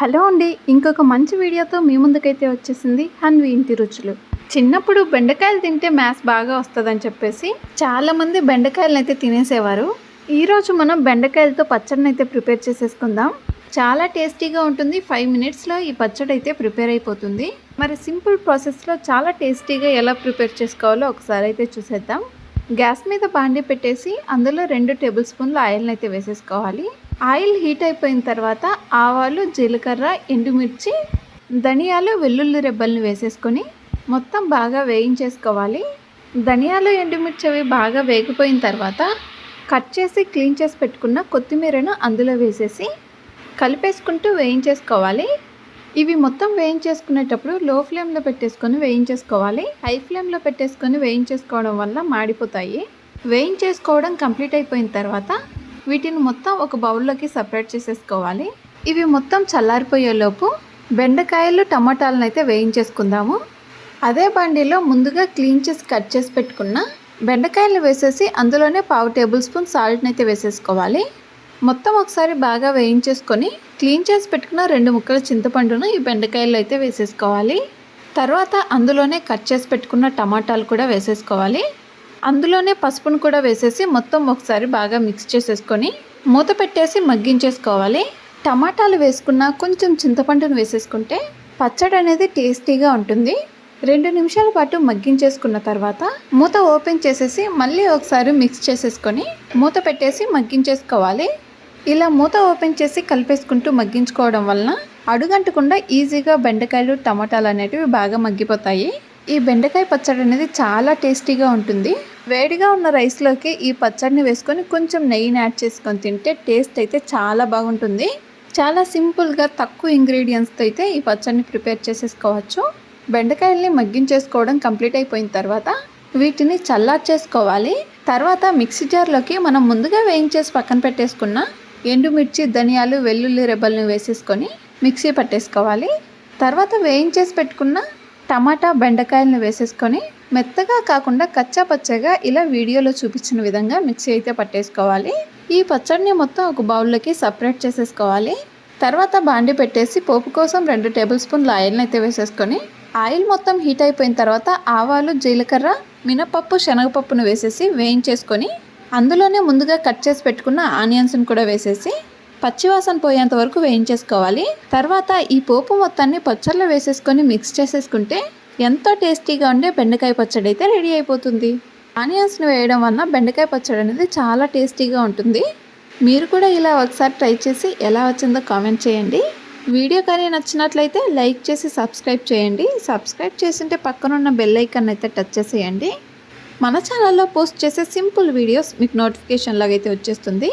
Hello అండి, ఇంకొక మంచి వీడియోతో మీ ముందుకైతే వచ్చేసింది హన్వి ఇంటి రుచులు. చిన్నప్పుడు బెండకాయలు తింటే మ్యాథ్స్ బాగా వస్తుందని చెప్పేసి చాలామంది బెండకాయలను అయితే తినేసేవారు. ఈరోజు మనం బెండకాయలతో పచ్చడిని అయితే ప్రిపేర్ చేసేసుకుందాం. చాలా టేస్టీగా ఉంటుంది. 5 మినిట్స్లో ఈ పచ్చడి అయితే ప్రిపేర్ అయిపోతుంది. మరి సింపుల్ ప్రాసెస్లో చాలా టేస్టీగా ఎలా ప్రిపేర్ చేసుకోవాలో ఒకసారి అయితే చూసేద్దాం. గ్యాస్ మీద బాండి పెట్టేసి అందులో 2 టేబుల్ స్పూన్ల ఆయిల్ని అయితే వేసేసుకోవాలి. ఆయిల్ హీట్ అయిపోయిన తర్వాత ఆవాలు, జీలకర్ర, ఎండుమిర్చి, ధనియాలు, వెల్లుల్లి రెబ్బల్ని వేసేసుకొని మొత్తం బాగా వేయించేసుకోవాలి. ధనియాలు, ఎండుమిర్చి అవి బాగా వేగిపోయిన తర్వాత కట్ చేసి క్లీన్ చేసి పెట్టుకున్న కొత్తిమీరను అందులో వేసేసి కలిపేసుకుంటూ వేయించేసుకోవాలి. ఇవి మొత్తం వేయించేసుకునేటప్పుడు లో ఫ్లేమ్లో పెట్టేసుకొని వేయించేసుకోవాలి. హై ఫ్లేమ్లో పెట్టేసుకొని వేయించేసుకోవడం వల్ల మాడిపోతాయి. వేయించేసుకోవడం కంప్లీట్ అయిపోయిన తర్వాత వీటిని మొత్తం ఒక బౌల్లోకి సపరేట్ చేసేసుకోవాలి. ఇవి మొత్తం చల్లారిపోయేలోపు బెండకాయలు, టమాటాలను అయితే వేయించేసుకుందాము. అదే బండిలో ముందుగా క్లీన్ చేసి కట్ చేసి పెట్టుకున్న బెండకాయలు వేసేసి అందులోనే 1/2 టేబుల్ స్పూన్ సాల్ట్ని అయితే వేసేసుకోవాలి. మొత్తం ఒకసారి బాగా వేయించేసుకొని క్లీన్ చేసి పెట్టుకున్న 2 ముక్కల చింతపండును ఈ బెండకాయలు అయితే వేసేసుకోవాలి. తర్వాత అందులోనే కట్ చేసి పెట్టుకున్న టమాటాలు కూడా వేసేసుకోవాలి. అందులోనే పసుపును కూడా వేసేసి మొత్తం ఒకసారి బాగా మిక్స్ చేసేసుకొని మూత పెట్టేసి మగ్గించేసుకోవాలి. టమాటాలు వేసుకున్న కొంచెం చింతపండును వేసేసుకుంటే పచ్చడి అనేది టేస్టీగా ఉంటుంది. 2 నిమిషాల పాటు మగ్గించేసుకున్న తర్వాత మూత ఓపెన్ చేసేసి మళ్ళీ ఒకసారి మిక్స్ చేసేసుకొని మూత పెట్టేసి మగ్గించేసుకోవాలి. ఇలా మూత ఓపెన్ చేసి కలిపేసుకుంటూ మగ్గించుకోవడం వలన అడుగంటకుండా ఈజీగా బెండకాయలు, టమాటాలు అనేటివి బాగా మగ్గిపోతాయి. ఈ బెండకాయ పచ్చడి అనేది చాలా టేస్టీగా ఉంటుంది. వేడిగా ఉన్న రైస్లోకి ఈ పచ్చడిని వేసుకొని కొంచెం నెయ్యిని యాడ్ చేసుకొని తింటే టేస్ట్ అయితే చాలా బాగుంటుంది. చాలా సింపుల్గా తక్కువ ఇంగ్రీడియంట్స్తో అయితే ఈ పచ్చడిని ప్రిపేర్ చేసేసుకోవచ్చు. బెండకాయల్ని మగ్గించేసుకోవడం కంప్లీట్ అయిపోయిన తర్వాత వీటిని చల్లార్చేసుకోవాలి. తర్వాత మిక్సీ జార్లోకి మనం ముందుగా వేయించేసి పక్కన పెట్టేసుకున్న ఎండుమిర్చి, ధనియాలు, వెల్లుల్లి రెబ్బల్ని వేసేసుకొని మిక్సీ పట్టేసుకోవాలి. తర్వాత వేయించేసి పెట్టుకున్న టమాటా, బెండకాయలను వేసేసుకొని మెత్తగా కాకుండా కచ్చా పచ్చగా ఇలా వీడియోలో చూపించిన విధంగా మిక్సీ అయితే పట్టేసుకోవాలి. ఈ పచ్చడిని మొత్తం ఒక బౌల్లోకి సపరేట్ చేసేసుకోవాలి. తర్వాత బాండి పెట్టేసి పోపు కోసం 2 టేబుల్ స్పూన్ల ఆయిల్ని అయితే వేసేసుకొని ఆయిల్ మొత్తం హీట్ అయిపోయిన తర్వాత ఆవాలు, జీలకర్ర, మినపప్పు, శనగపప్పును వేసేసి వేయించేసుకొని అందులోనే ముందుగా కట్ చేసి పెట్టుకున్న ఆనియన్స్ని కూడా వేసేసి పచ్చివాసన పోయేంత వరకు వేయించేసుకోవాలి. తర్వాత ఈ పోపు మొత్తాన్ని పచ్చళ్ళలో వేసేసుకొని మిక్స్ చేసేసుకుంటే ఎంతో టేస్టీగా ఉండే బెండకాయ పచ్చడి అయితే రెడీ అయిపోతుంది. ఆనియన్స్ని వేయడం వల్ల బెండకాయ పచ్చడి అనేది చాలా టేస్టీగా ఉంటుంది. మీరు కూడా ఇలా ఒకసారి ట్రై చేసి ఎలా వచ్చిందో కామెంట్ చేయండి. వీడియో కానీ నచ్చినట్లయితే లైక్ చేసి సబ్స్క్రైబ్ చేయండి. సబ్స్క్రైబ్ చేసింటే పక్కనున్న బెల్ ఐకాన్ అయితే టచ్ చేసేయండి. మన ఛానల్లో పోస్ట్ చేసే సింపుల్ వీడియోస్ మీకు నోటిఫికేషన్ లాగైతే వచ్చేస్తుంది.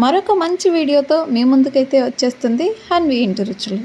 మరొక మంచి వీడియోతో మీ ముందుకైతే వచ్చేస్తుంది హన్వి ఇంటి రుచులు.